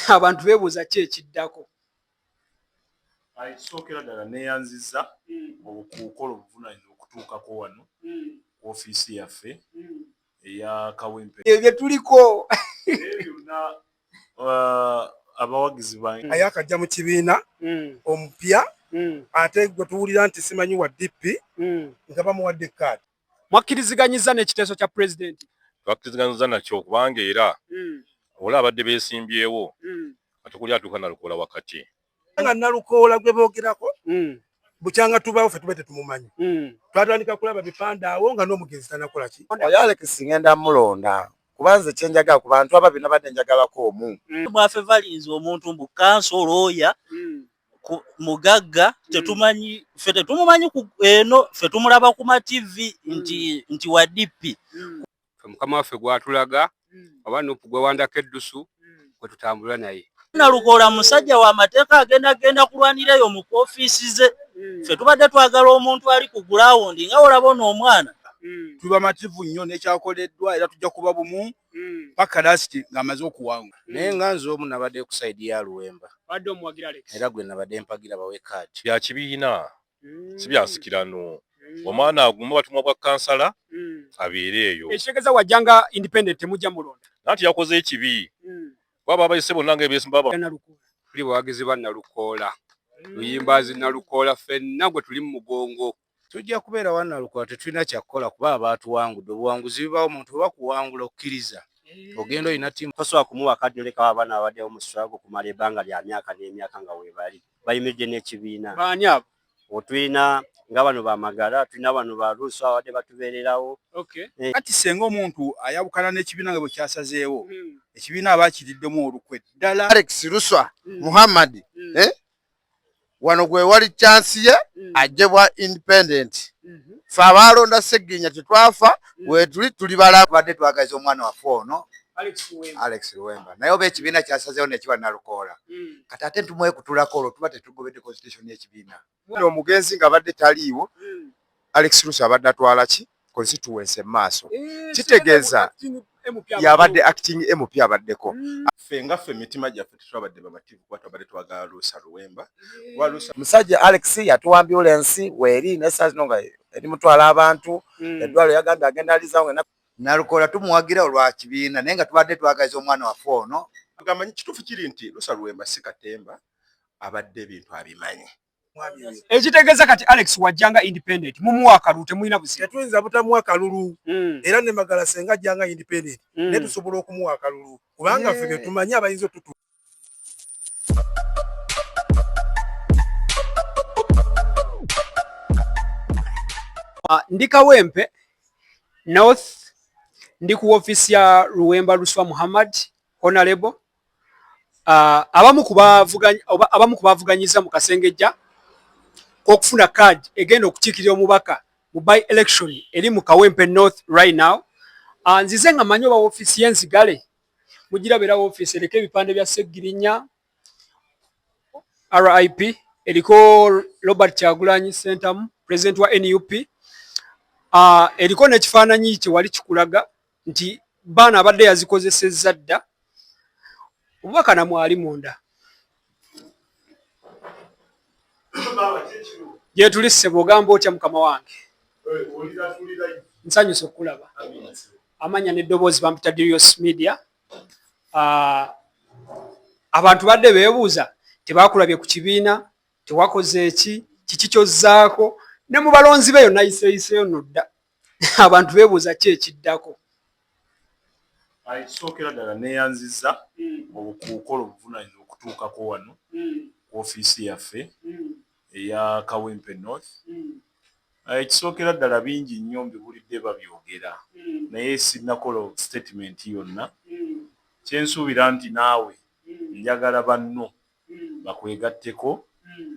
abantu beebuuza ki ekiddako. Sookera ddala neeyanziza obukuukola obuvunanyizibwa okutuukako wano ofiisi yaffe eya Kawempe. Ebyo bye tuliko byonna abawagizi bange ayakajja mu kibiina omupya ate gwe tuwulira nti simanyi wa DP nga bamuwadde kaadi. Mwakkiriziganyizza n'ekiteeso kya pulezidenti? Twakkiriziganyizza nakyo kubanga era ola abadde beesimbyewo ate kuli atuuka Nalukoola wakati. Nga Nalukoola gwe boogerako bukyanga tubaawo ffe tube tetumumanyi. Twatandika kulaba bipande awo nga n'omugenzi tanakola ki. Oyo Alex ngenda mulonda kubanze kyenjagala ku bantu ababiri nabadde njagalako omu. Mwaffe valinze omuntu mbu kansolo oya mugagga tetumanyi ffe tetumumanyi eno ffe tumulaba ku ma TV nti wa DP. Mukama waffe gwatulaga oba Nuupu gwe wandako eddusu gwe tutambula naye. Nalukoola musajja wa mateeka agenda kulwanirayo mu ofiisi ze. Ffe tubadde twagala omuntu ali ku ground nga olaba n'omwana. Tuba mativu nnyo n'ekyakoleddwa era tujja kuba bumu paka lasiti ng'amaze okuwangula. Naye nga nze omu nabadde ku sayidi ya Luwemba. Badde omuwagira Alex. Era gwe nabadde mpagira bawe kaadi. Bya kibiina si byasikirano. Omwana aguma batumwa bwa kansala abeere eyo. Ekitegeeza wajjanga independent temujja mulonda. Nanti yakoze ekibi. Baba abayise bonna ng'ebeesimba Tuli bawagizi ba Nalukoola. Luyimbazi Nalukoola ffenna gwe tuli mu mugongo. Tujja kubeera wa Nalukoola tetulina kyakukola kuba abaatuwangudde. Obuwanguzi bubaawo omuntu bwe bakuwangula okkiriza. Ogenda olina ttiimu. Tosobola kumuwa kaadi oleka abaana abaddewo mu struggle kumala ebbanga lya myaka n'emyaka nga weebali. Bayimiridde n'ekibiina. Baani abo? Otulina nga bano bamagala, tulina bano ba Luuso abadde batubeererawo. Kati senga omuntu ayawukana n'ekibiina nga bwe kyasazeewo ekibiina aba akiriddemu olukwe ddala. Alex Luswa Muhammad wano gwe wali chance ye ajjebwa independent. Ffe abaalonda Sseginya tetwafa tuli balamu badde twagaza omwana waffe ono Alex Luwemba. Naye oba ekibiina kyasazeewo nekiba Nalukoola kati ate ntumuwe kutulako olwo tuba tetugobedde constitution y'ekibiina. Omugenzi nga badde taliiwo Alex Luswa abadde atwala ki constituency maaso kitegeeza yabadde acting MP abaddeko. ffe nga ffe emitima gyaffe tetwabadde bamativu kuba twabadde twagala Luusa Luwemba. Musajja Alex yatuwa ambulance weeri n'essaazi zino nga eri mutwala abantu eddwaliro yagambye agenda alizaawo. Nalukoola tumuwagira olwa kibiina naye nga tubadde twagaza omwana waffe ono. Amanyi kituufu kiri nti Luusa Luwemba si katemba abadde ebintu abimanyi. Ekitegeeza kati Alex wajjanga independent mumuwa akalulu temulina buzibu. Tetuyinza butamuwa akalulu era ne Magala senga ajjanga independent ne tusobola okumuwa akalulu kubanga ffe bye tumanyi abayinza otutu. Ndi Kawempe North, ndi ku office ya Luwemba Luswa Muhammad Honorable. Abamu kubavuganyiza mu kasengejja okufuna card egenda okukiikirira omubaka mu by election eri mu Kawempe North right now. Nzize nga manyi oba office y'Enzigale mugirabira office eriko ebipande bya Ssegirinnya RIP eriko Robert Kyagulanyi Sentamu president wa NUP. Eriko n'ekifaananyi kye wali kikulaga nti baana abadde yazikozesezza dda omubaka namwali munda. Gye tulisse bw'ogamba otya mukama wange. Nsanyuse okulaba. Amanya n'eddoboozi bampita Dirios Media. Abantu badde beebuuza tebaakulabye ku kibiina tewakoze kiki kyozzaako ne mu balonzi be yonna yiseeyiseeyo nodda. Abantu beebuuza ki ekiddako. Sookera ddala neeyanziza obukuukola obuvunanyizibwa okutuukako wano ofiisi yaffe eya Kawempe North. Ekisookera ddala bingi nnyo mbibulidde babyogera naye sinnakola statement yonna. Kyensuubira nti naawe njagala banno bakwegatteko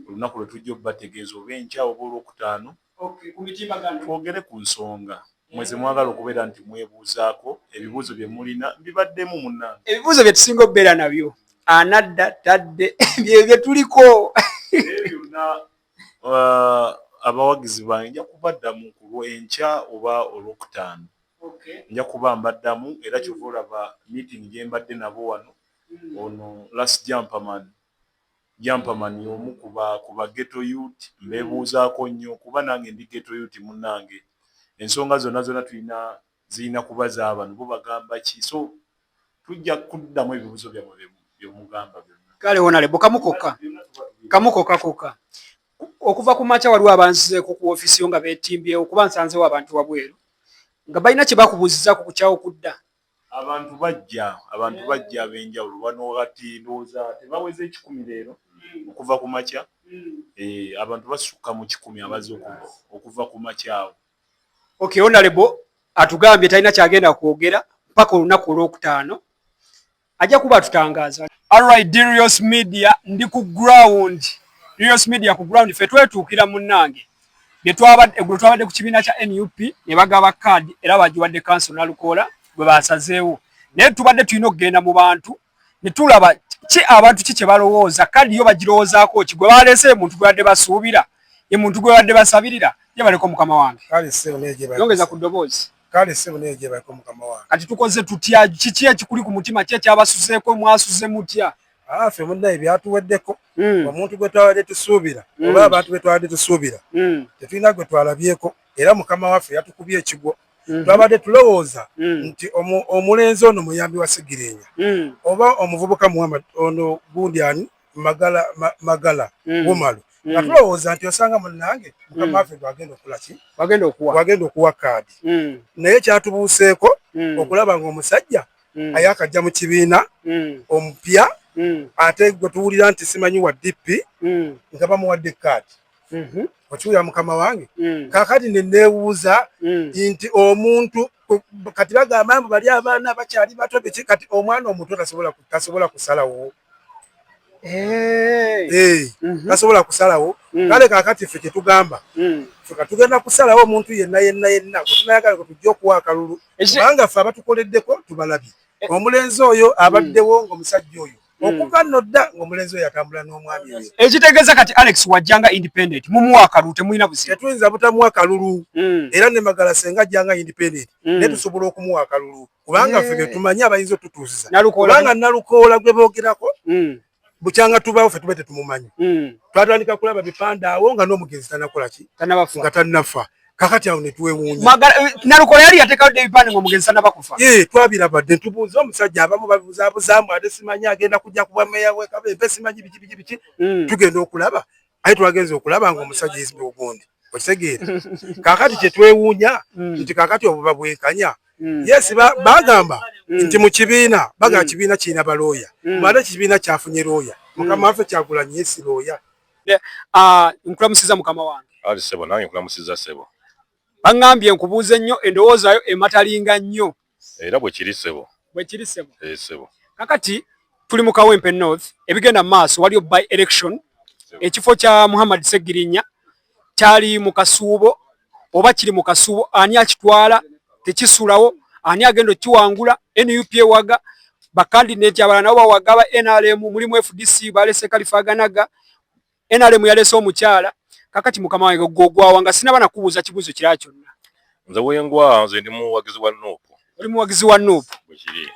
olunaku lwe tujja okubategeeza oba enkya oba olwokutaano twogere ku nsonga mweze mwagala okubeera nti mwebuuzaako ebibuuzo bye mulina bibaddemu munnange. Ebibuuzo bye tusinga okubeera nabyo anadda tadde bye tuliko. Byonna abawagizi bange nja kubaddamu ku lw'enkya oba olwokutaano. Nja kuba mbaddamu era kyova olaba meeting gye mbadde nabo wano ono last Jumpman y'omu kuba ghetto youth mbeebuuzaako nnyo kuba nange ndi ghetto youth munnange ensonga zonna zirina kuba z'abantu bo bagamba ki so tujja kuddamu ebibuuzo byammwe byomugamba byonna kale Honorable kamukoka okuva ku makya waliwo abanzizeeko ku ofiisi yo nga beetimbyewo kuba nsanzewo abantu wabweru nga balina kye bakubuuzizaako ku kyawo kudda. abantu bajja ab'enjawulo wano kati ndowooza tebaweze 10 leero okuva ku makya abantu basukka mu 10 abazze okuva ku makya awo. Okay, Honorable atugambye talina kyagenda kwogera mpaka olunaku olwokutaano ajja kuba atutangaaza. Alright, Dirios Media ndi ku ground. Dirios Media ku ground ffe twetuukira munnange twabadde ku kibiina kya NUP ne bagaba kaadi era bagiwadde council Nalukoola bwe basazeewo naye tubadde tulina okugenda mu bantu ne tulaba abantu ki kye balowooza kaadi yo bagirowoozaako ki gwe baleese muntu gwe badde basuubira ye muntu gwe badde basabirira ye baleko mukama wange yongeza ku ddoboozi kati tukoze tutya kiki ekikuli ku mutima ki ekyabasuzeeko mwasuze mutya ffe munnaye byatuweddeko omuntu gwe twabadde tusuubira oba abantu be twabadde tusuubira tetulina gwe twalabyeko era mukama waffe yatukubye ekigwo twabadde tulowooza nti omulenzi ono muyambi wa Segirinnya oba omuvubuka Muhammad ono Gundyani Magala Bumalu nga tulowooza nti osanga munnange mukama waffe gwagenda okukola ki gwagenda okuwa kaadi naye kyatubuuseeko okulaba ng'omusajja ayakajja mu kibiina omupya ate gwe tuwulira nti simanyi wa DP nga bamuwadde kaadi okiwulira mukama wange kakati ne neewuuza nti omuntu kati bagamba mbu bali abaana bakyali bato biki kati omwana omuto tasobola kusalawo tasobola kusalawo kale kakati ffe kyetugamba ffe katugenda kusalawo omuntu yenna tunayagala tujja okuwa akalulu kubanga ffe abatukoleddeko tubalabye omulenzi oyo abaddewo ng'omusajja oyo okuva nno dda ng'omulenzi oyo atambula n'omwami oyo ekitegeeza kati Alex wajjanga independent mumuwa akalulu temulina buzibu tetuyinza butamuwa akalulu era ne Magala senga ajjanga independent ne tusobola okumuwa akalulu kubanga ffe betumanyi abayinza otutuusiza kubanga Nalukoola gwe boogerako bukyanga tubaawo ffe tube tetumumanyi twatandika kulaba bipande awo nga n'omugenzi tanakola ki nga tannafa kakati awo ne tuwewuunya Nalukoola yali yateekawo ebipande ng'omugenzi tannabakufa twabirabadde ntubuuza omusajja abamu babuzabuzaamu ate simanyi agenda kujja kuba meya w'Ekabempe simanyi biki tugenda okulaba aye twagenza okulaba ng'omusajja yizibwe ogundi okitegeera kakati kyetwewuunya nti kakati obwo babwenkanya yes bagamba nti mu kibiina bagamba kibiina kirina balooya ate ekibiina kyafunye looya mukama waffe Kyagulanyi yesi looya. Nkulamusiza mukama wange ali sebo nange nkulamusiza sebo baŋŋambye nkubuuze nnyo endowooza yo ematalinga nnyo era bwe kiri sebo sebo kakati tuli mu Kawempe North ebigenda mu maaso waliyo by election ekifo kya Muhammad Segirinnya kyali mu kasuubo oba kiri mu kasuubo ani akitwala tekisulawo ani agenda okiwangula NUP ewaga bakandidate abalala nabo bawaga ba NRM mulimu FDC balese Kalifaganaga NRM yalese omukyala kakati mukama wange gogwawanga sinaba nakubuuza kibuuzo kirala kyonna nze wengwa nze ndi muwagizi wa NUP oli muwagizi wa NUP bwe kiri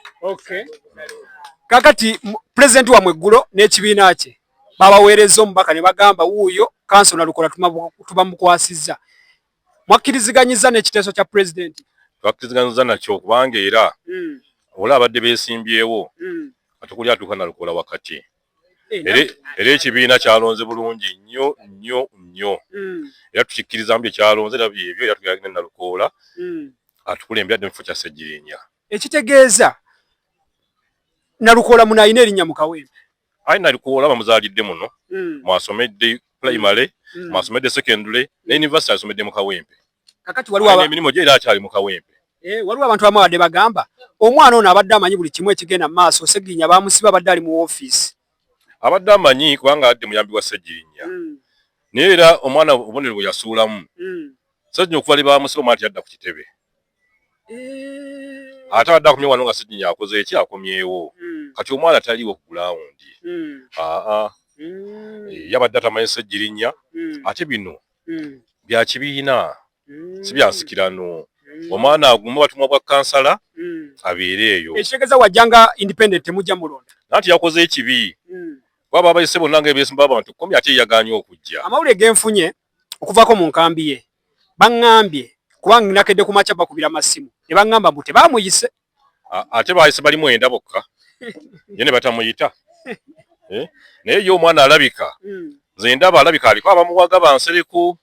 kakati president wa Mweggulo n'ekibiina kye babaweereza omubaka ne bagamba wuuyo council Nalukoola tubamukwasizza mwakkiriziganyizza n'ekiteeso kya president twakkiriziganyizza nakyo kubanga era ola abadde beesimbyewo atukuli atuuka Nalukoola wakati era ekibiina kyalonze bulungi nnyo era tukikkiriza mu bye kyalonze era byebyo era tugenda Nalukoola atukulembedde mu kifo kya Segirinnya ekitegeeza Nalukoola muno alina erinnya mu Kawempe ayi Nalukoola bamuzaalidde muno mwasomedde primary mwasomedde secondary ne university asomedde mu Kawempe kakati waliwo emirimu gye era akyali mu Kawempe waliwo abantu abamu abadde bagamba omwana ono abadde amanyi buli kimu ekigenda mu maaso Segirinnya bamusiba abadde ali mu ofiisi abadde amanyi kubanga adde muyambi wa Segirinnya naye era omwana obubonero bwe yasuulamu Segirinnya okuva bamusiba omwana teyadda ku kitebe ate abadde akomye wano nga Segirinnya akoze eki akomyewo kati omwana taliiwo ku gulawundi yabadde atamanyi Segirinnya ate bino bya kibiina si bya nsikirano omwana agumu batumwa bwa kansala abeere eyo ekitegeeza wajjanga independent temujja mulonda nati yakoze ekibi baba abayise bonna ng'ebeesimba abantu 10 ate yagaanye okujja amawulire genfunye okuvaako mu nkambi ye baŋŋambye kubanga nakedde ku makya bakubira amasimu ne baŋŋamba mbu tebaamuyise ate baayise bali 9 bokka ye ne batamuyita naye ye omwana alabika nze ndaba alabika aliko abamuwaga bansereko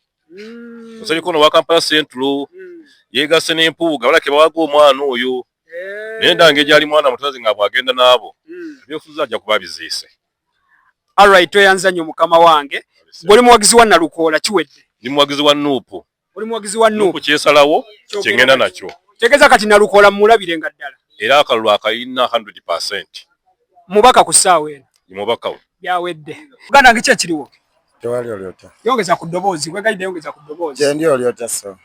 nsereko nowa Kampala Central yeegase n'empuuga balake bawaga omwana oyo naye ndange gyali mwana mutazi nga bwagenda n'abo ebyofuza ajja kuba biziise. Alright, toyanza nnyo mukama wange ng'oli muwagizi wa Nalukoola kiwedde ndi muwagizi wa Nuupu. Oli muwagizi wa Nuupu kyesalawo kyengenda nakyo tegeeza kati Nalukoola mulabirenga ddala era akalulu akayina 100%. Mubaka ku ssaawa eno mubaka we byawedde uganda nge kyekiriwo tewali olyota yongeza ku ddoboozi wegayidde yongeza ku ddoboozi gyendi olyota so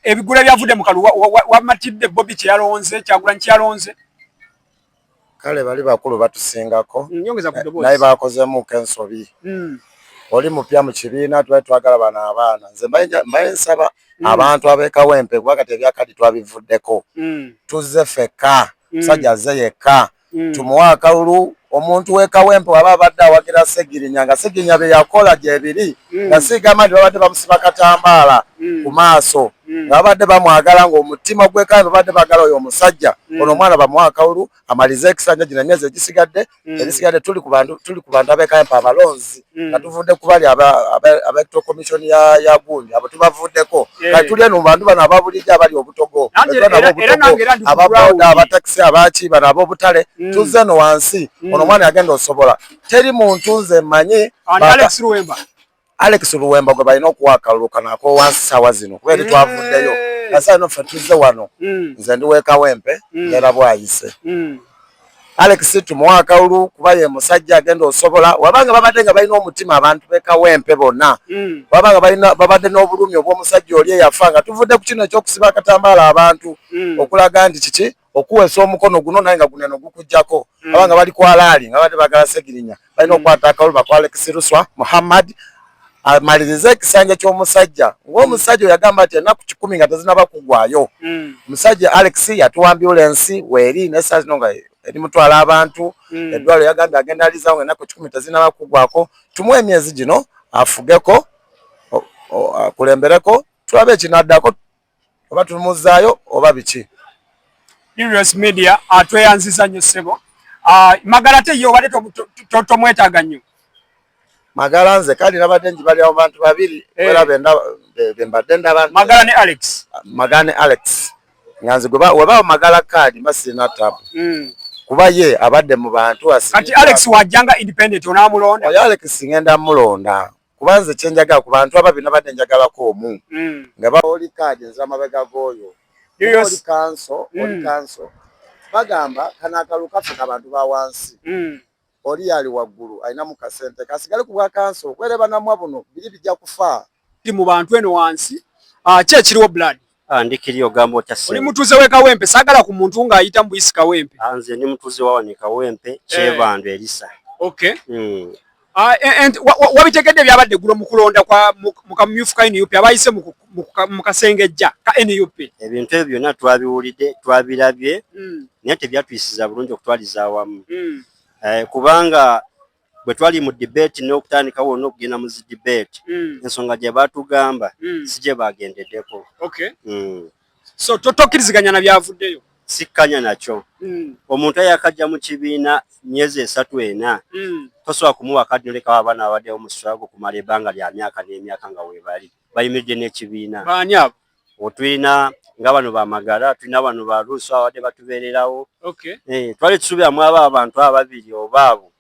ebigula byavudde mu kalu wamatidde Bobby kyeyalonze Kyagulanyi kyeyalonze kale bali bakulu batusingako yongeza ku ddoboozi naye bakozeemuko ensobi oli mupya mu kibiina twagala bano abaana nze mbaye nsaba abantu ab'ekawempe kuba kati ebyakati twabivuddeko tuzze fekka musajja azze yekka tumuwa akalulu omuntu w'ekawempe waba abadde awagira Segirinya nga Segirinya bye yakola gyebiri nga sigamba nti babadde bamusiba katambaala ku maaso nga babadde bamwagala ng'omutima gw'ekawempe babadde bagala oyo omusajja ono omwana bamuwa akalulu amalize ekisanja gino emyezi egisigadde tuli ku bantu ab'ekawempe abalonzi nga tuvudde ku bali ab'electoral commission ya Gundi abo tubavuddeko kati tuli eno mu bantu bano ababulijjo abali obutogo ababoda abatakisi abaki bano ab'obutale tuzze no wansi ono omwana yagenda osobola teri muntu nze mmanyi Alex Luwemba gwe balina okuwa akalulu kanako wansi ssaawa zino kuba eri twavuddeyo asa no ffe tuzze wano nze ndi w'ekawempe era bwayise Alex tumuwa akalulu kuba ye musajja agenda osobola wabanga babadde nga balina omutima abantu b'ekawempe bonna wabanga babadde n'obulumi obw'omusajja oli eyafa nga tuvudde ku kino ekyokusiba akatambaala abantu okulaga nti kiki okuweesa omukono guno naye nga guneno gukujjako abanga bali kwalaali nga badde bagala Segirinya balina okukwata akalulu bakwa Alex Luswa Muhammad amalirize ekisanja ky'omusajja ng'omusajja oyo yagamba nti ennaku 10 nga tezinaba kugwayo omusajja Alex yatuwa ambulensi weeri n'essaa zino nga eri mutwala abantu eddwaliro yagambye agenda alizawo ennaku 10 tezinaba kugwako tumuwe emyezi gino afugeko akulembereko tulabe ekinaddako oba tumuzzaayo oba biki. News Media atweyanziza nnyo ssebo Magala te yo obadde tomwetaaga nnyo Magala nze kali nabadde njibali abo bantu babiri era bembadde ndaba Magala ne Alex nyanzi weba Magala kadi masina tabu kuba ye abadde mu bantu kati Alex wajjanga independent onamulonda oyo Alex ngenda mulonda kuba nze kyenjaga ku bantu ababiri nabadde njagalako omu nga baoli kadi nze amabega g'oyo oli kanso bagamba kana akalu kafuna abantu ba wansi oli yali waggulu alina mu kasente kasigale ku bwa kanso kwereba namwa buno biri bijja kufa mu bantu eno wansi kyekiriwo blood ndikiri ogambo kyase oli mutuze we Kawempe sagala ku muntu ng'ayita mu Buyisi Kawempe nze ni mutuze wa wani Kawempe Kyebando Elisa okay and wabitegedde byabadde gulo mu kulonda kwa mu kamyufu ka NUP abayise mu kasengejja ka NUP ebintu ebyo byonna twabiwulidde twabirabye naye tebyatwisiza bulungi okutwaliza awamu kubanga bwe twali mu debate n'okutandikawo n'okugenda mu debate ensonga gye batugamba si gye bagendeddeko so tokkiriziganya na byavuddeyo sikkanya nakyo omuntu ayakajja mu kibiina myezi 3-4 tosobola kumuwa kadi noleka abaana abaddewo mu struggle kumala ebbanga lya myaka n'emyaka nga weebali bayimiridde n'ekibiina baani abo otulina nga bano bamagala tulina bano baluusi abadde batubeererawo twali tusuubiramu abantu ababiri oba abo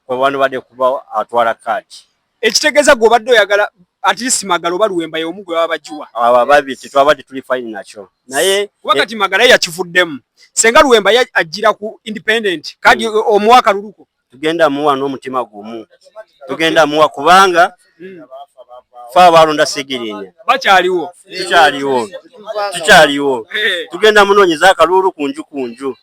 wano badde kuba atwala kadi ekitegeeza gwe obadde oyagala at least Magala oba Luwemba y'omu gwe baba bagiwa abo babiri tetwabadde tuli fine nakyo naye kuba kati Magala yakivuddemu senga Luwemba ajjira ku independent kadi omuwa kaluluko tugenda muwa n'omutima gumu tugenda muwa kubanga fa balonda Segirinya tukyaliwo tugenda munoonyeza akalulu kunju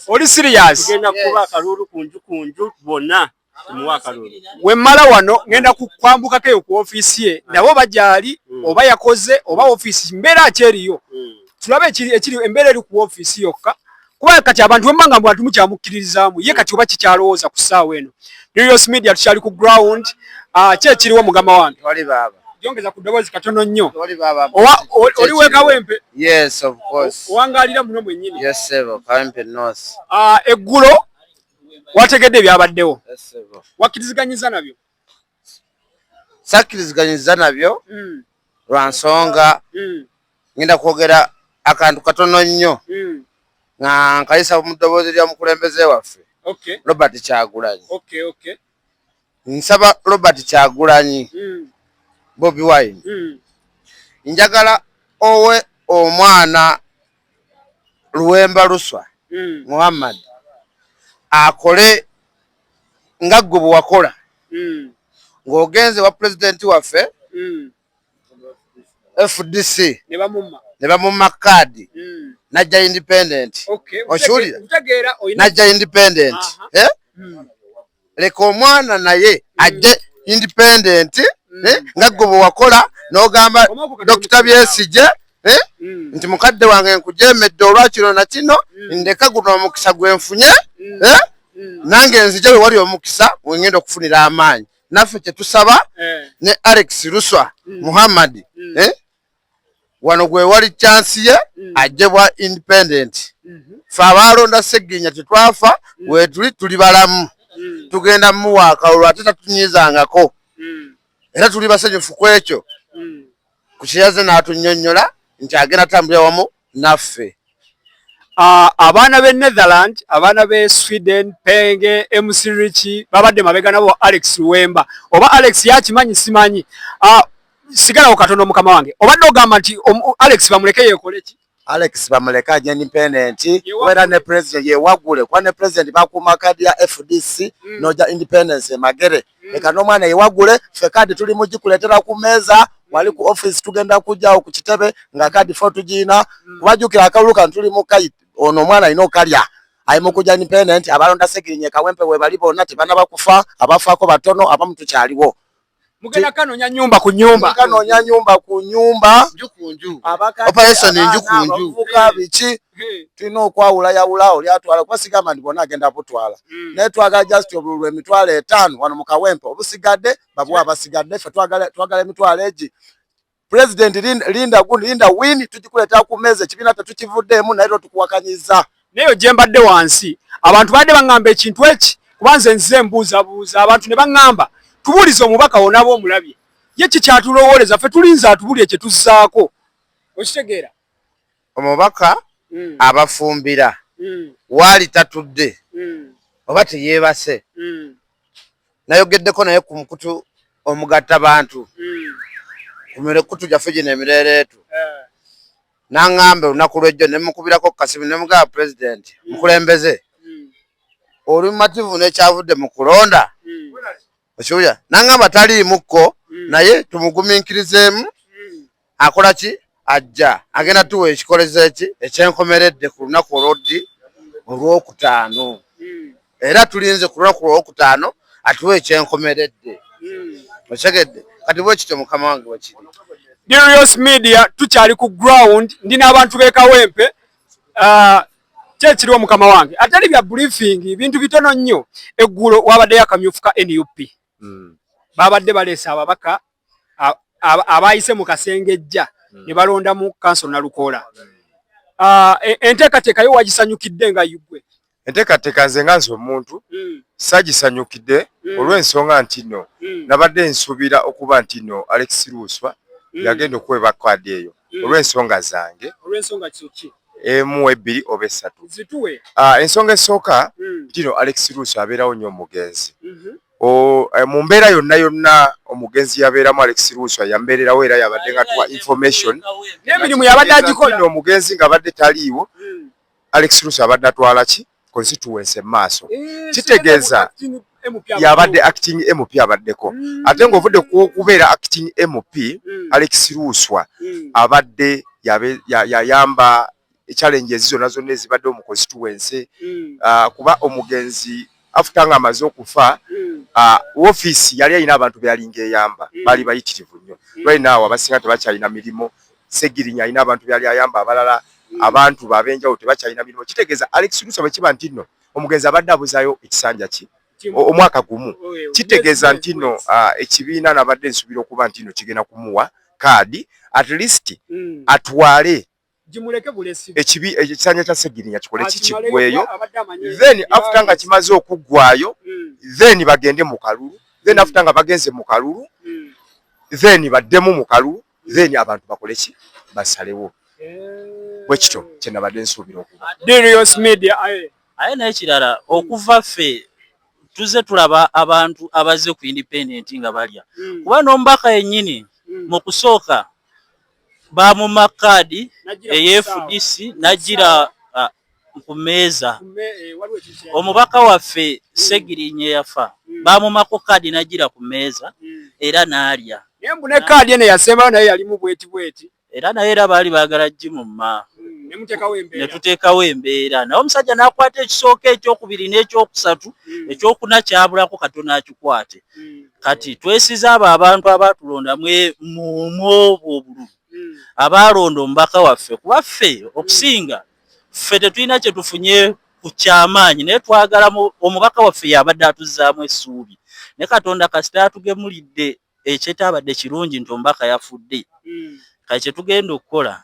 oli serious tugenda kuba akalulu kunju bonna tumuwa akalulu wemmala wano ngenda kwambukako eyo ku ofiisi ye nabo bajali oba yakoze oba office mbeera ki eriyo tulabe ekiri embeera eri ku office yokka kuba kati abantu bwembanga mu bantu mukyamukkiririzaamu ye kati oba kikyalowooza ku ssaawa eno Dirios Media tukyali ku ground ki ekiriwo mugama wange oli baba jongeza ku ddoboozi katono nnyo oli baba oli we Kawempe yes of course owangaalira muno mwennyini yes sebo Kawempe North eggulo wategedde byabaddewo yes sebo wakkiriziganyiza nabyo sakkiriziganyiza nabyo lwa nsonga ngenda kwogera akantu katono nnyo nga nkayisa mu ddoboozi lya mukulembeze waffe Robert Kyagulanyi nsaba Robert Kyagulanyi Bobi Wine njagala owe omwana Luwemba Luswa Muhammad akole nga gwe bwe wakola ng'ogenze wa president waffe FDC ne bamumma kaadi najja independent okiwulira najja independent leka omwana naye ajje independent nga gwe bwe wakola n'ogamba Dr. Besigye nti mukadde wange nkujemedde olwakino na kino ndeka guno omukisa gwe nfunye nange nzije we wali omukisa wengenda okufunira amaanyi naffe kye tusaba ne Alex Luswa Muhammad wano gwe wali chance ye ajje bwa independent fe abalonda Sseginya tetwafa we tuli balamu tugenda muwaaka olwo ate tatunyizangako era tuli basanyufu ku ekyo ku kyeyaze n'atunnyonnyola nti agenda tambulira wamu naffe abaana b'e Netherland abaana b'e Sweden Penge MC Richi babadde mabega nabo Alex Luwemba oba Alex yakimanyi simanyi sigalawo katono mukama wange obadde ogamba nti Alex bamuleke yeekole ki Alex bamuleka ajja independent wera ne president yewagule kwa ne president bakuuma kadi ya FDC noja independence magere leka n'omwana yewagule ffe kadi tuli mugikuleetera ku meeza wali ku office tugenda kujjawo ku kitebe nga kadi fo tugiina kubajjukira akawuluka tuli mu kayi ono omwana alina okalya ali mu kujja independent abalonda Ssegirinnya Kawempe we bali bonna tebanaba kufa abafaako batono abamu tukyaliwo mugenda kanonya nyumba ku nyumba kanonya nyumba ku nyumba njukunju operation njukunju vuka bichi tulina okwawula yawula oli atwala kuba sigamba ndi bonna agenda butwala naye twagala just obululu emitwalo 5 wano mu Kawempe obusigadde babwa abasigadde ffe twagala emitwalo egi president linda win tujikuleeta ku meeza ekibiina tetukivuddeemu naye tukuwakanyiza naye gye mbadde wansi abantu badde baŋŋamba ekintu eki kubanze nzize mbuuzabuuza abantu ne baŋŋamba tubuulize omubaka wonaba omulabye ye kikyatulowooleza ffe tulinza atubulye kye tuzzaako okitegeera omubaka abafumbira waali tatudde oba teyeebase nayogeddeko naye ku mukutu omugatta bantu ku mikutu gyaffe gino emireereetu n'aŋŋambe olunaku lw'ejjo ne mukubirako Kasimu ne mugaba president mukulembeze oli mumativu n'ekyavudde mu kulonda okiwulira n'aŋŋamba taliimukko naye tumugumiikirizeemu akola ki ajja agenda tuwa ekikolezo eki ekyenkomeredde ku lunaku olwoddi olwokutaano era tulinze ku lunaku olwokutaano atuwa ekyenkomeredde okitegedde kati bwe kityo mukama wange wekiri Dirios Media tukyali ku ground ndi n'abantu b'e Kawempe kyekiriwo mukama wange atali bya briefing bintu bitono nnyo eggulo wabaddeyo akamyufu ka NUP babadde baleese ababaka abayise mu kasengejja ne balonda mu kanso Nalukoola enteekateeka yo wagisanyukidde nga yugwe enteekateeka nze nga nze omuntu sagisanyukidde olw'ensonga nti nno nabadde nsuubira okuba nti nno Alex Luswa yagenda okweba kaadi eyo olw'ensonga zange emu ebbiri oba essatu ensonga esooka nti nno Alex Luswa abeerawo nnyo omugenzi mu mbeera yonna omugenzi yabeeramu Alex Luswa yambeererawo era yabadde nga tuwa information n'emirimu yabadde agikola omugenzi ng'abadde taliiwo Alex Luswa abadde atwala ki constituency maaso kitegeeza yabadde acting MP abaddeko ate ng'ovudde kubeera acting MP Alex Luswa abadde yayamba challenges zonna ezibadde mu constituency kuba omugenzi after nga amaze okufa office yali alina abantu be yalinga eyamba bali bayitirivu nnyo right now abasinga tebakyalina mirimu. Segirinya alina abantu byali ayamba abalala abantu babenjawo tebakyalina mirimu. Kitegeeza Alex Lusa bwe kiba nti nno omugenzi abadde abuzaayo ekisanja ki omwaka gumu. Kitegeeza nti nno ekibiina nabadde nsubira okuba nti nno kigenda kumuwa kaadi at least atwale ekibi ekisanja kya Segirinya kikole kikigweyo, then after nga kimaze okuggwayo then bagende mu kalulu, then after nga bagenze mu kalulu then baddemu mu kalulu, then abantu bakole ki basalewo. Bwekityo kye nabadde nsuubira okuba. Darius Media aye n'ekirala okuva ffe tuze tulaba abantu abaze ku independent nga balya kuba n'omubaka yennyini mu kusooka bamuma kaadi eFDC nagira ku meeza. Omubaka waffe Segirinya yafa bamumako kaadi nagira ku meeza era n'alya. Ne kaadi ene yasembayo naye yali mu bweti era naye era baali baagala gimumma ne tuteekawo embeera naye omusajja n'akwata ekisooka ekyokubiri n'ekyokusatu ekyokuna kyabulako katono akikwate. Kati twesiza abo abantu abaatulonda muobwo obululu abaalonda omubaka waffe kuba ffe okusinga ffe tetulina kye tufunye ku kyamaanyi naye twagala omubaka waffe yabadde atuzzaamu essuubi ne Katonda kasita atugemulidde ekyetabadde kirungi nti omubaka yafudde. Kati kye tugenda okukola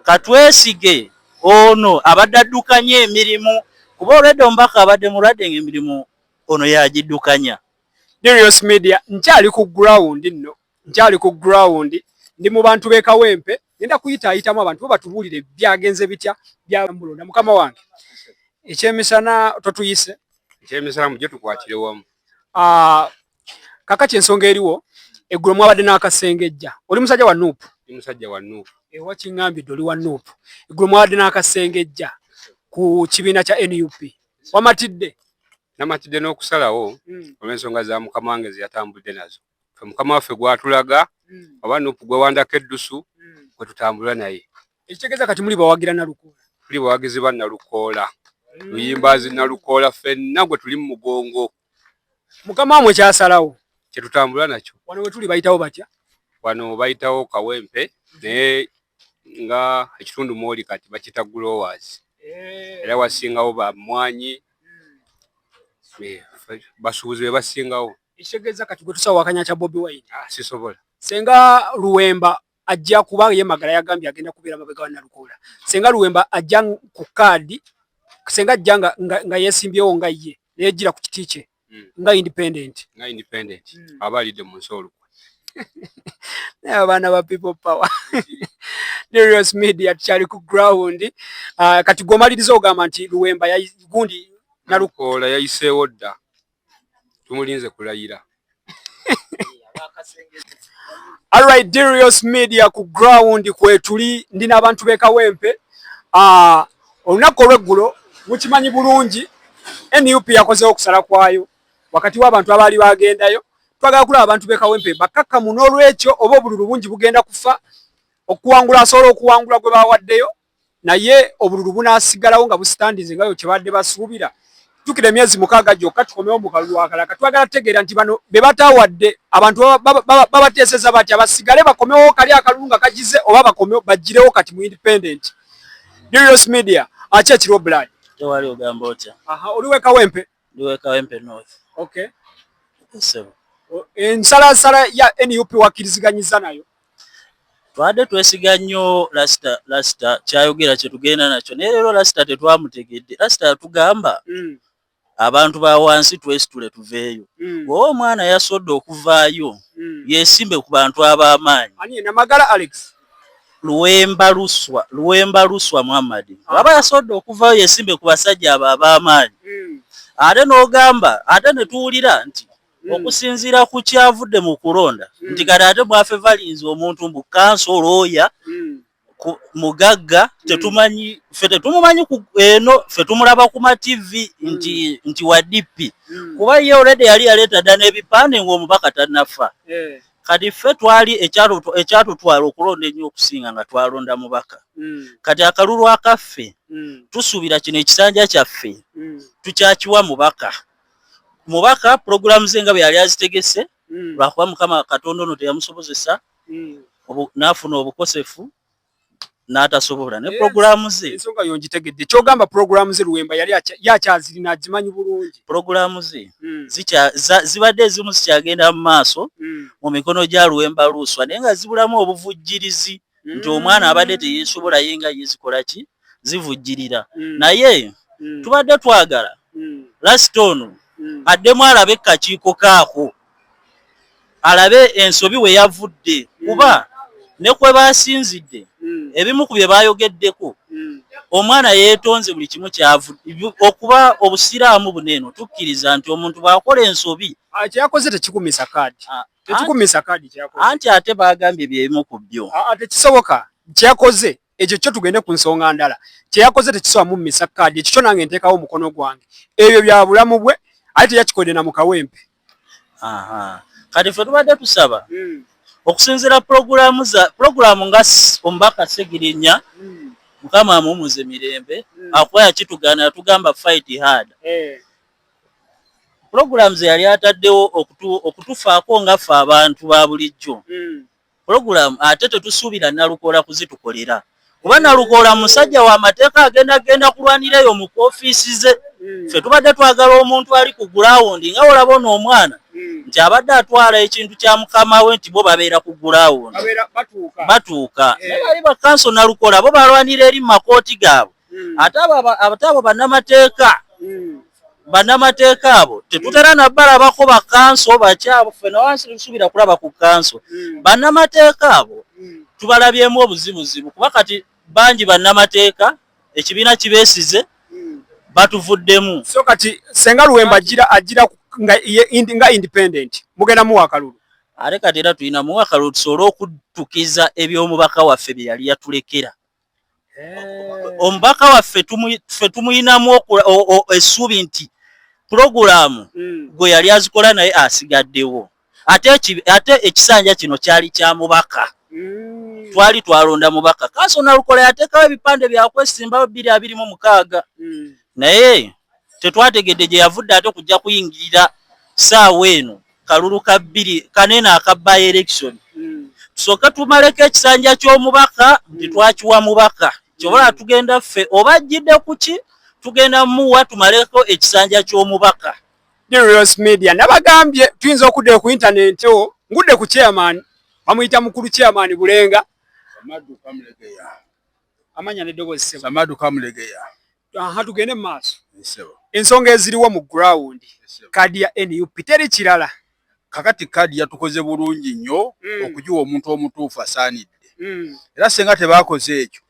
katwesige ono abadde addukanya emirimu kuba olwedde omubaka abadde mulwadde ng'emirimu ono yagiddukanya. Darius Media nkyali ku ground nno nkyali ku ground ndi mu bantu b'e Kawempe ngenda kuyitaayitamu abantu bo batubuulire byagenze bitya byamulonda. Mukama wange ekyemisana totuyise ekyemisana mujje tukwatire wamu. Kakati ensonga eriwo eggulo mwabadde n'akasengejja. Oli musajja wa Nuupu? Ndi musajja wa Nuupu. Ewa kiŋŋambidde oli wa Nuupu. Eggulo mwabadde n'akasengejja ku kibiina kya NUP. Wamatidde? Namatidde n'okusalawo olw'ensonga za mukama wange ze yatambudde nazo. Ffe mukama waffe gwatulaga oba Nuupu gwe wandako eddusu kwe tutambula naye. Ekitegeeza kati muli bawagira Nalukoola? Tuli bawagizi ba Nalukoola. Luyimbazi Nalukoola ffenna gwe tuli mu mugongo. Mukama wamwe kyasalawo kye tutambula nakyo. Wano we tuli bayitawo batya? Wano bayitawo Kawempe naye nga ekitundu mwoli kati bakita Growers. Era wasingawo bamwanyi basuubuzi be basingawo. Ekitegeeza kati gwe tusawo wakanya kya Bobi Wine? Sisobola. Senga Luwemba ajja kuba ye Magala yagambye agenda kubeera mabega wa Nalukoola. Senga Luwemba ajja ku kaadi, senga ajja nga yeesimbyewo nga ye neejjira ku kiti kye nga independent. Nga independent. Abalidde mu nsi olukwe. Abaana ba People Power. Darius Media tukyali ku ground. Kati gwomaliriza ogamba nti Luwemba gundi Nalukoola yayiseewo dda. Tumulinze kulayira. Alright, Darius Media ku ground kwetuli ndi n'abantu b'e Kawempe. Olunaku olw'eggulo mukimanyi bulungi NUP yakozeho okusala kwayo wakati w'abantu abaali bagendayo. Twagala kulaba abantu b'e Kawempe bakakkamu n'olwekyo oba obululu bungi bugenda kufa okuwangula asobola okuwangula gwe bawaddeyo naye obululu bunaasigalawo nga busitandinze ngayo kye badde basuubira. Tukira emyezi 6 gyokka tukomewo mu kalulu akalala. Twagala tegeera nti bano be bataawadde abantu babateeseza batya basigale bakomewo kali akalulu nga kagize oba bakomewo bagirewo kati mu independent. Darius Media achi ekiro blood. Tewali ogamba otya? Oli w'e Kawempe? Ndi w'e Kawempe North. Okay. Sebo. Ensalansala ya NUP wakkiriziganyiza nayo? Twadde twesiga nnyo Lasita kyayogera kye tugenda nakyo naye leero Lasita tetwamutegedde. Lasita yatugamba abantu ba wansi twesitule tuveeyo. Bw'oba omwana yasodde okuvaayo yeesimbe ku bantu ab'amaanyi. Ani Namagala Alex? Luwemba Luswa Muhammad. Bw'aba yasodde okuvaayo yeesimbe ku basajja abo ab'amaanyi. Ate n'ogamba ate ne tuwulira nti okusinziira ku kyavudde mu kulonda nti kati ate mwafe valinze omuntu mbu kansolooya mugagga tetumanyi ffe tetumumanyi eno ffe tumulaba ku ma TV nti wa DP kuba ye already yali yaleeta dda n'ebipande ng'omubaka tannafa. Kati ffe twali ekyatutwala okulonda ennyo okusinga nga twalonda mubaka. Kati akalulu akaffe tusuubira kino ekisanja kyaffe tukyakiwa mubaka. Mubaka programu ze nga bwe yali azitegese lwakuba Mukama Katonda ono teyamusobozesa n'afuna obukosefu n'atasobola ne programu ze. Ensonga yongitegedde kyogamba programu ze Luwemba yali yakyazirina agimanyi bulungi. Programu ze zibadde ezimu zikyagenda mu maaso mu mikono gya Luwemba Luswa naye nga zibulamu obuvujjirizi nti omwana abadde teyeesobola ye nga yezikola ki zivujjirira naye tubadde twagala Laston addemu alabe kakiiko kaako alabe ensobi we yavudde kuba ne kwe basinzidde ebimu ku bye bayogeddeko omwana yeetonze buli kimu kyavudde okuba obusiraamu buneeno tukkiriza nti omuntu bw'akola ensobi kyeyakoze tekikumisa kaadi tekikumisa kaadi kyeyakoze anti ate baagambye byebimu ku byo tekisoboka kyeyakoze ekyo kyo tugende ku nsonga ndala kyeyakoze tekisoba mumisa kaadi ekyo kyo nange nteekawo omukono gwange ebyo bya bulamu bwe ate yakikodde na mu Kawempe. Kati ffe tubadde tusaba okusinziira programu nga omubaka Segirinya Mukama amumuze mirembe akuba yakitugaana yatugamba fight hard. Programu ze yali ataddewo okutufaako nga ffe abantu ba bulijjo. Programu ate tetusuubira Nalukoola kuzitukolera kuba Nalukoola musajja w'amateeka agenda kulwanira eyo mu ofiisi ze. Ffe tubadde twagala omuntu ali ku ground nga olaba ono omwana nti abadde atwala ekintu kya mukama we nti bo babeera ku ground batuuka naye bali bakanso Nalukoola bo balwanira eri makooti gaabwe ate abo bannamateeka abo tetutera nabbalabako bakanso bakyabo ffe nawansi tusuubira kulaba ku kanso bannamateeka abo tubalabyemu obuzibuzibu kuba kati bangi bannamateeka ekibiina kibeesize batuvuddemu. So kati senga Luwemba agira nga independent mugenda muwa akalulu ate kati era tulina muwa akalulu tusobole okutukiza eby'omubaka waffe bye yali yatulekera. Omubaka waffe tumuyinamu essuubi nti pulogulaamu gwe yali azikola naye asigaddewo ate ekisanja kino kyali kya mubaka twali twalonda mubaka Kanso Nalukoola yateekawo ebipande byakwesimbawo 226 naye tetwategedde gye yavudde ate okujja kuyingirira ssaawa eno kalulu ka 2 kanene aka election tusooke tumaleko ekisanja ky'omubaka nti twakiwa mubaka kyobola tugenda ffe oba ajjidde ku ki tugenda muwa tumaleko ekisanja ky'omubaka. Dirios Media nabagambye tuyinza okudde ku internet ngudde ku chairman bamuyita mukulu chairman Bulenga Samadu Kamulegeya amanya neddobozi sebo Samadu Kamulegeya tugende mu maaso ensonga eziriwo mu ground kadi ya NUP teri kirala kakati kadi yatukoze bulungi nnyo okugiwa omuntu omutuufu asaanidde era senga tebakoze ekyo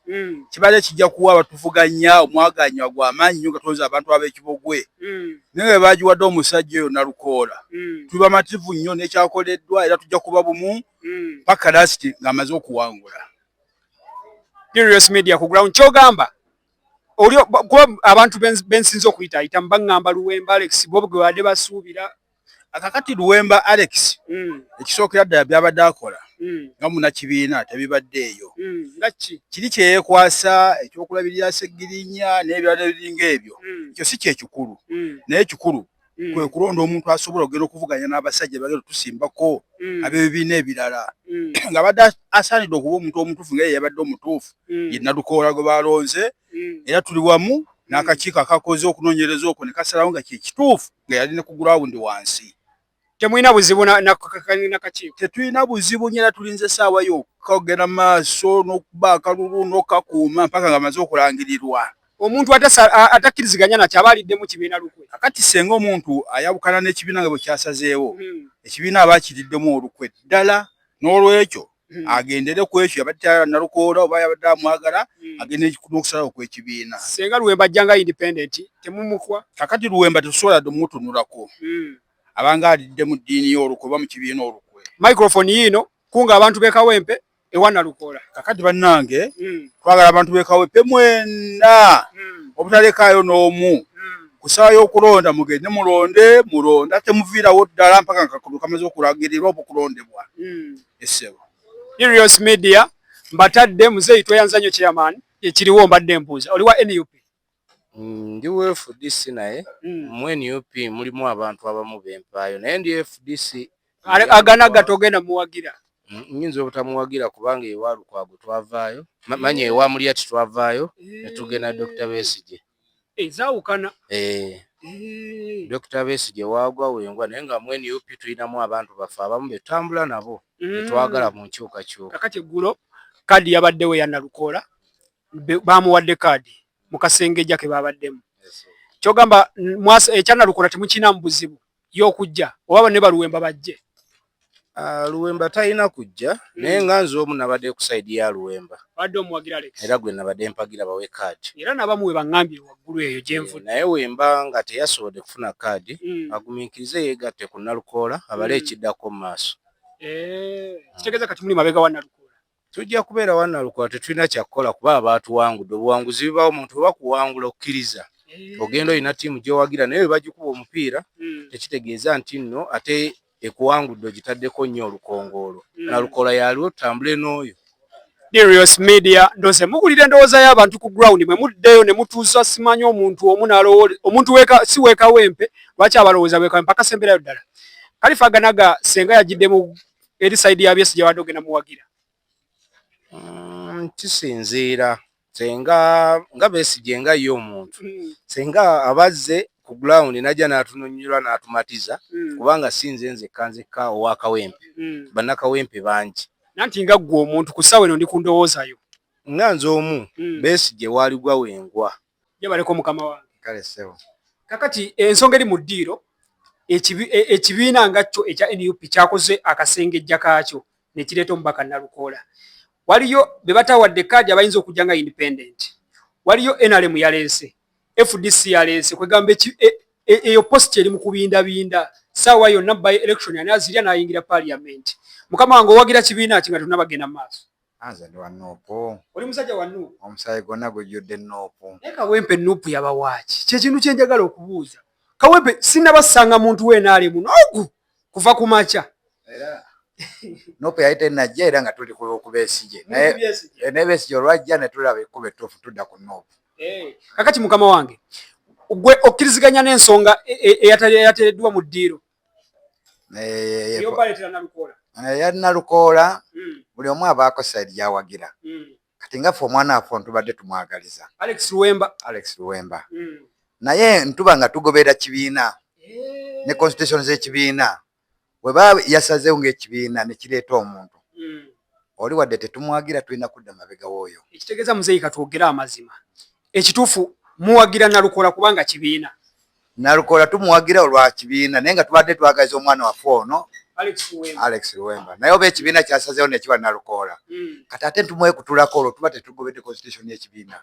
kibale kijja kuwa abatuvuganya omwaganya gw'amaanyi nnyo nga tuloza abantu ab'ekibogwe naye bagiwadde omusajja oyo Nalukoola tuli bamativu nnyo n'ekyakoleddwa era tujja kuba bumu paka lasiti ng'amaze okuwangula. Dirios Media ku ground kyogamba kuba abantu bensinze okuyita mbangamba Luwemba Alex bo bwe badde basuubira akakati Luwemba Alex ekisookera ddala byabadde akola nga munnakibiina tebibaddeeyo kiri kyeyeekwasa ekyokulabirira Segirinya n'ebirala ebiringa ebyo ekyo si kyekikulu naye ekikulu kwe kulonda omuntu asobola okugenda okuvuganya n'abasajja bagenda tusimbako ab'ebibiina ebirala nga badde asaanidde okuba omuntu omutuufu nga ye yabadde omutuufu ye Nalukoola gwe balonze era tuli wamu n'akakiiko akakoze okunoonyereza okwo ne kasalawo nga kyekituufu nga yali ne ku gurawundi wansi. Temulina buzibu n'akakiiko? Tetulina buzibu nyera tulinze essaawa yokka okugenda mu maaso n'okuba akalulu n'okakuuma mpaka nga maze okulangirirwa. Omuntu atakkiriziganya nakyo aba aliddemu kibiina lukwe. Kakati senga omuntu ayawukana n'ekibiina nga bwe kyasazeewo ekibiina aba akiriddemu olukwe ddala n'olwekyo agendere ku ekyo yabadde Nalukoola oba yabadde amwagala agende n'okusalawo kw'ekibiina. Senga Luwemba ajjanga independent temumukwa? Kakati Luwemba tetusobola dumutunulako abanga alidde mu ddiini y'olukwe oba mu kibiina olukwe. Microphone yiino kunga abantu b'e Kawempe ewa Nalukoola. Kakati bannange twagala abantu b'e Kawempe mwenna obutalekaayo n'omu kusaayo okulonda mugende mulonde ate muviirawo ddala mpaka nga kamaze okulagirirwa obukulondebwa. Essebo Dirios Media mbatadde muzeeyi tweyanzanyo chairman ekiriwo mbadde mbuuza oli wa NUP? Ndi wa FDC naye mu NUP mulimu abantu abamu bempaayo naye ndi FDC agana gatogenda muwagira Nyinza obutamuwagira kubanga ewa Lukwago twavaayo manye ewa Mulyati twavaayo ne tugenda Dr. Besigye ezawukana Dr. Besigye wagwa wengwa naye nga mu NUP tulinamu abantu baffe abamu betambula nabo betwagala mu nkyukakyuka. Kakati eggulo kaadi yabaddewo ya Nalukoola bamuwadde kaadi mu kasengejja ke babaddemu. Kyogamba ekya Nalukoola temukinamu buzibu y'okujja oba ne Baluwemba bajje. Luwemba talina kujja naye nga nze omu nabadde ku side ya Luwemba badde omuwagira Alex era gwe nabadde mpagira bawe kaadi era nabamu we baŋŋambye waggulu eyo gye nvudde naye Wemba nga teyasobodde kufuna kaadi agumiikirize yeegatte ku Nalukoola abale ekiddako mu maaso. Kitegeeza kati muli mabega wa Nalukoola tujja kubeera wa Nalukoola tetulina kyakukola kuba abaatuwangudde obuwanguzi bibaawo omuntu bwe bakuwangula okkiriza ogenda olina ttiimu gy'owagira naye bwe bagikuba omupiira tekitegeeza nti nno ate ekuwangudde ogitaddeko nnyo olukongoolo Nalukoola yaliwo tutambule n'oyo. Darius Media ndoze mugulira endowooza y'abantu ku ground mwe muddeyo ne mutuusa simanyi omuntu omu n'alowoola omuntu si weeka wempe lwaki abalowooza weeka wempe akasemberayo ddala Kalifa Ganaga senga yajidde mu eri side ya Besigye wadde ogenda muwagira. Kisinziira nga Besigye nga ye omuntu senga abazze ku ground najja n'atunonyerwa n'atumatiza kubanga sinze nzekka owa Kawempe bannakawempe bangi nanti nga ggwe omuntu ku ssaawa eno ndi ku ndowoozayo nga nze omu Besigye waaligwa wengwa ye baleko mukama wange kale ssebo. Kakati ensonga eri mu ddiiro ekibiina nga kyo ekya NUP kyakoze akasengejja kaakyo ne kireeta omubaka Nalukoola. Waliyo be batawadde kaadi abayinza okujja nga independent waliyo NRM yaleese FDC yaleese kwegamba eyo post eri mu kubindabinda ssaawa yonna by election yani azirya n'ayingira parliament. Mukama wange owagira kibiina ki nga tunabagenda mu maaso. Anze ndi wa Nuupu. Oli musajja wa Nuupu. Omusaayi gwonna gujjudde Nuupu. Naye Kawempe Nuupu yabawaaki kyekintu kye njagala okubuuza. Kawempe sinabasanga muntu we NRM n'ogu kuva ku makya. Era Nuupu yali tennajja era nga tuli ku Besigye naye Besigye olwajja ne tulaba ekkuba ettuufu tudda ku Nuupu. Kakati mukama wange gwe okkiriziganya n'ensonga eyateereddwa mu ddiiro ya Nalukoola buli omu abaako side gy'awagira kati nga ffe omwana waffe ntubadde tumwagaliza Alex Luwemba naye ntuba nga tugobera kibiina ne constitution z'ekibiina bwe baba yasazeewo ng'ekibiina ne kireeta omuntu oli wadde tetumwagira tulina kudda mabega w'oyo. Ekitegeeza muzeeyi katwogera amazima ekituufu muwagira Nalukoola kubanga kibiina Nalukoola tumuwagira olwa kibiina naye nga tubadde twagaliza omwana waffe ono Alex Luwemba naye oba ekibiina kyasazeewo ne kiba Nalukoola kati ate tumwekutulako olwo tuba tetugobedde constitution y'ekibiina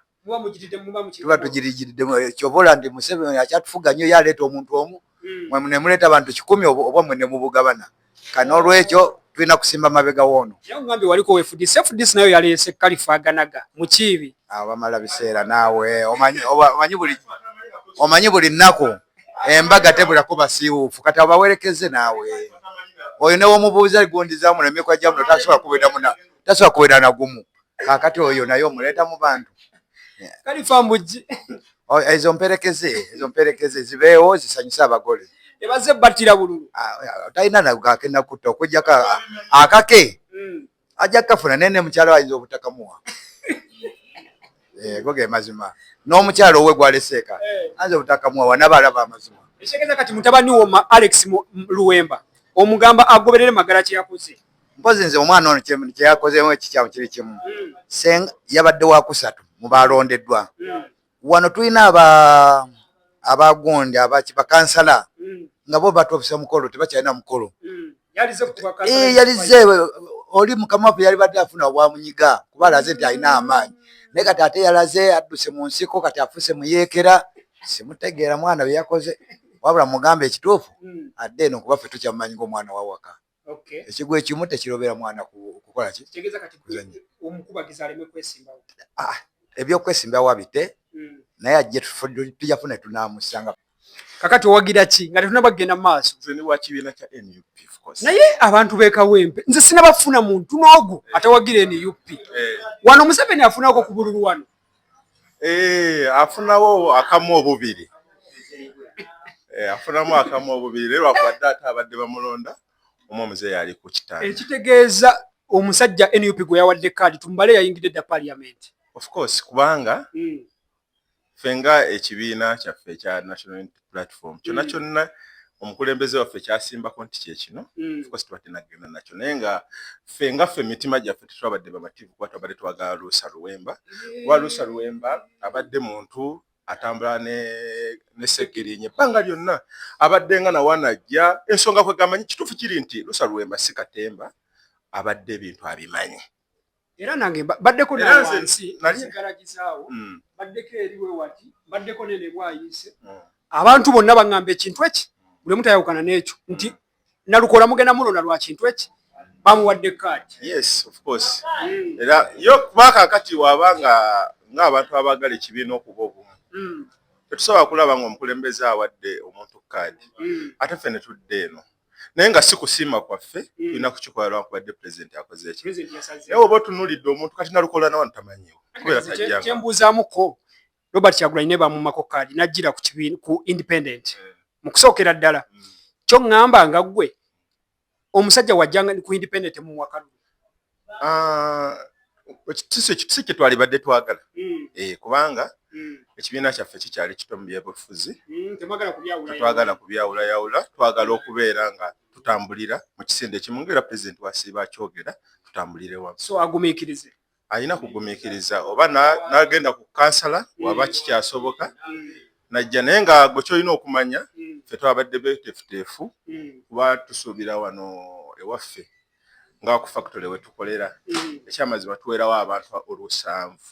tuba tugirigiddemu kyobola ndi Museveni akyatufuga nnyo yaleeta omuntu omu mwe ne muleeta abantu 100 oba mwe ne mubugabana kati n'olwekyo tulina kusimba mabega woono. Ngambye waliko FDC nayo yaleese Kalifa Ganaga mu Kiibi. Bamala biseera naawe omanyi buli nnaku embaga tebulako basiiwuufu kati abawerekeze naawe oyo newomubuuza gondizaamu nemikwa gyamuno tasobola kubeera nagumu kakati oyo naye omuleeta mu bantu Kalifa Mbujji ezo mperekeze zibeewo zisanyuse abagole ebaze battira bululu talina nagakenda kutta okujjako akake ajja kafuna nene mukyalo ayinza obutakamuwa go ge mazima n'omukyalo owe gwaleseeka ayinza obutakamuwa wanabalaba amazima. Ekitegeeza kati mutabani wo Alex Luwemba omugamba agoberere magala kye yakoze mpozi nze omwana ono kye yakozeemu ekikyamu kiri kimu senga yabadde wa kusatu mu balondeddwa wano tulina abagundi bakansala nga bo batuufisa mukolo tebakyalina mukolo yalize oli mukama waffe yali badde afuna obwamunyiga kuba alaze nti alina amaanyi naye kati ate yalaze adduse mu nsiko kati afuse muyeekera simutegeera mwana bye yakoze wabula mugambe ekituufu adde eno kuba ffe tukyamumanyi ng'omwana wawaka ekigo ekimu tekirobera mwana kukola ki ebyokwesimbawo abite naye ajje tujafune tunaamusanga. Kakati owagira ki nga tetunabagenda mu maaso nze ni wa kibiina kya NUP of course naye abantu b'e Kawempe nze sinabafuna muntu n'ogu atawagira NUP wano Museveni afunako ku bululu wano afunawo akamu obubiri afunamu akamu obubiri lero akwadde ate abadde bamulonda omwo muzeeyi ali ku kitanda ekitegeeza omusajja NUP gwe yawadde kadi tumbale yayingidde dda parliament. Of course kubanga fenga ekibiina kyaffe ekya National Unity Platform kyonna omukulembeze waffe kyasimbako nti kyekino of course twatenagenda nakyo naye nga fenga ffe emitima gyaffe tetwabadde bamativu kuba twabadde twagala Luusa Luwemba kuba Luusa Luwemba abadde muntu atambula ne Sseggirinya ebbanga lyonna abadde nga nawanajja ensonga kwe gamanyi kituufu kiri nti Luusa Luwemba si katemba abadde ebintu abimanyi era nange baddeko nawansi nazigalagizaawo baddeko eriwe wati baddeko nene bwayise abantu bonna baŋŋamba ekintu eki buli mutayawukana n'ekyo nti Nalukola mugenda mulonda lwa kintu eki bamuwadde kadi. Yes of course era yo kubaka kati wabanga ng'abantu abagala ekibiina okuba obumu tetusobola kulaba ng'omukulembeze awadde omuntu kadi ate ffe ne tudde eno naye nga si kusiima kwaffe tulina kukikola lwakubadde pulezidenti akoze ekyo naye oba otunuulidde omuntu kati Nalukola nawe tamanyiwo kubeera tajjanga kyembuuzaamuko Robert Kyagulanyi ne bamumako kadi n'ajjira ku kibiina ku independent mu kusookera ddala kyo ŋŋamba nga ggwe omusajja wajjanga ku independent mu wakalu si kye twalibadde twagala kubanga ekibiina kyaffe kikyali kito mu byebufuzi tetwagala kubyawulayawula twagala okubeera nga tutambulira mu kisinde kimu ng'era pulezidenti wasiiba akyogera tutambulire wamu so agumiikirize alina kugumiikiriza oba n'agenda ku kansala waba kikyasoboka najja naye nga gwe kyolina okumanya ffe twabadde beeteefuteefu kuba tusuubira wano ewaffe nga ku factory we tukolera ekyamazima tuweerawo abantu olusanvu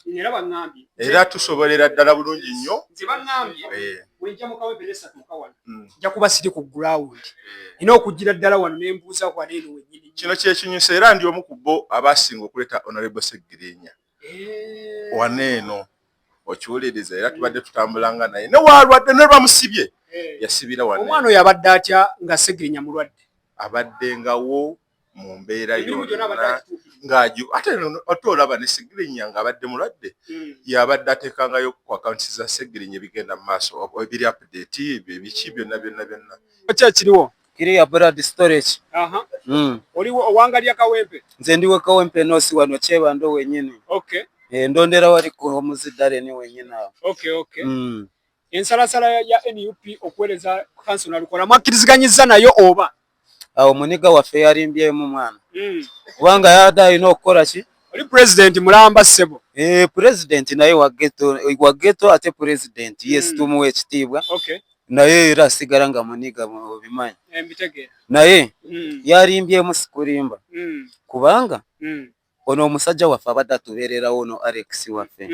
era tusobolera ddala bulungi nnyo wenja mukawempe nesatuuka wano nja kuba siri ku ground ina okugira ddala wano nembuuza waneeno wennyini kino kyekinyusa era ndi omu ku bo abaasinga okuleeta Honorable Sseggirinya waneeno okiwuliriza era tubadde tutambulanga naye ne waalwadde ne bamusibye yasibira waneeno omwana oyo abadde atya nga Sseggirinya mulwadde abadde ngawo mu mbeera yonna ate olaba ne Sseggirinya ng'abadde mulwadde yabadde ateekangayo ku akawunti za Sseggirinya ebigenda mu maaso ebiri update ebiki byonna kyekiriwo kiri ya Brad Storage. Oliwo owangalya Kawempe? Nze ndiwe Kawempe Nosi wano Kyebando wenyini. Okay. Ndondera wali ku omuzidale ni wenyini awo. Okay. Ensalasala ya NUP okuwereza kanso Nalukola mwakkiriziganyizza nayo oba? Awo muniga waffe yalimbye mu mwana. Kubanga yada ino okukola ki? Oli president mulamba ssebo. President naye wa ghetto ate president. Yes tumuwe ekitiibwa. Okay. Naye era asigala nga muniga mu bimanyi. Mbitegeera. Naye yalimbye mu sikulimba. Kubanga ono omusajja waffe abadde atubeererawo ono Alex waffe.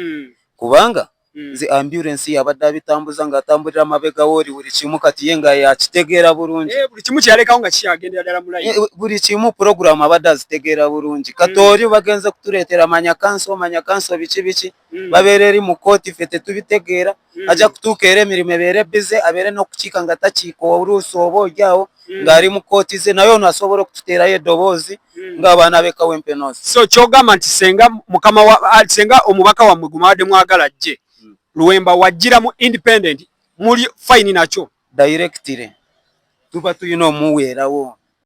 Kubanga zi ambulance yabadde abitambuza nga atambulira mabega wori buli kimu kati ye nga yakitegeera bulungi. Buli kimu kyalekawo nga kyagendera ddala mulayi. Buli kimu program abadde azitegeera bulungi. Katori bagenze kutuleetera manya kanso biki babeera eri mu kooti ffe tetubitegeera ajja kutuuka era emirimu ebeere bize abeere n'okukiika nga takiika oluusi oba ojaawo ng'ali mu kooti ze naye ono asobola okututeerayo eddoboozi ng'abaana b'e Kawempe North. So kyogamba nti senga omubaka wammwe gumawadde mwagala jje Luwemba wajjira mu independent muli fine nakyo directly tuba tulina omuweerawo